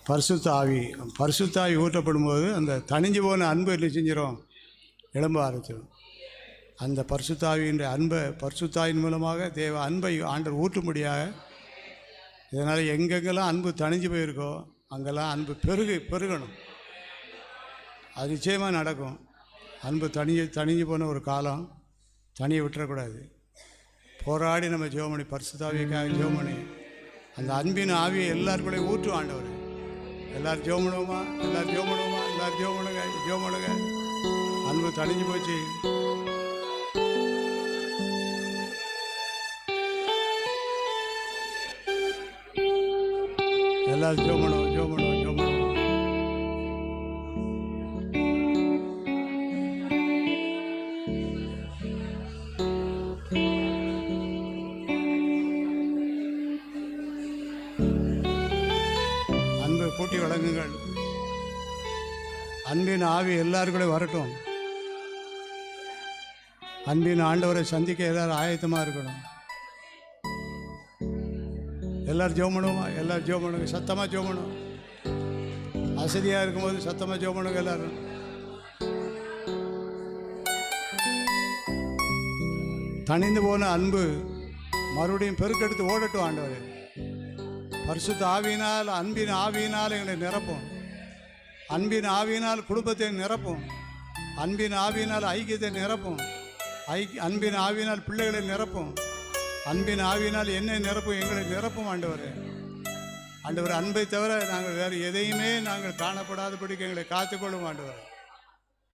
பரிசுத்த ஆவி ஊற்றப்படும் போது அந்த தணிஞ்சு போன அன்பு என்ன செஞ்சிடும், எழும்ப ஆரம்பிச்சிடும். அந்த பரிசுத்தாவியின் அன்பை பரிசுத்தாவின் மூலமாக தேவ அன்பை ஆண்டவர் ஊற்றும்படியாக. இதனால் எங்கெங்கெல்லாம் அன்பு தணிஞ்சு போயிருக்கோ அங்கெல்லாம் அன்பு பெருகணும். அது நிச்சயமாக நடக்கும். அன்பு தணிஞ்சு போன ஒரு காலம் தனியை விட்டுறக்கூடாது. போராடி நம்ம ஜெபமணி பரிசுத்தாவியக்காக ஜெபமணி அந்த அன்பின் ஆவியை எல்லாருக்கூட ஊற்றும் ஆண்டவர். எல்லோரும் ஜெபமுடுவோமா, எல்லோரும் ஜெபமுடுவோமா, எல்லோரும் ஜெபமுடுங்க. அன்பு தணிஞ்சு போச்சு. எல்லாரும் ஜெபமுடுவோம். அன்பை கூட்டி வழங்குங்கள். அன்பின் ஆவி எல்லாருக்கூட வரட்டும். அன்பின் ஆண்டவரை சந்திக்க எல்லாரும் ஆயத்தமாக இருக்கணும். எல்லோரும் ஜெபமுடுவோமா, எல்லோரும் ஜெபமுடுங்க. சத்தமாக ஜெபமுடும். அசதியாக இருக்கும்போது சத்தமாக ஜெபமுடுங்க. எல்லோரும் தணிந்து போன அன்பு மறுபடியும் பெருக்கெடுத்து ஓடட்டும். ஆண்டவர் பரிசுத்த ஆவியினால் அன்பின் ஆவியினால் எங்களை நிரப்பும். அன்பின் ஆவியினால் குடும்பத்தை நிரப்பும். அன்பின் ஆவியினால் ஐக்கியத்தை நிரப்பும். அன்பின் ஆவியினால் பிள்ளைகளை நிரப்பும். அன்பின் ஆவியினால் என்னை நிரப்பும், எங்களை நிரப்பும். ஆண்டவர் அன்பை தவிர நாங்கள் வேறு எதையுமே நாங்கள் காணப்படாதபடிக்கு எங்களை காத்துக்கொள்ளும். ஆண்டவர்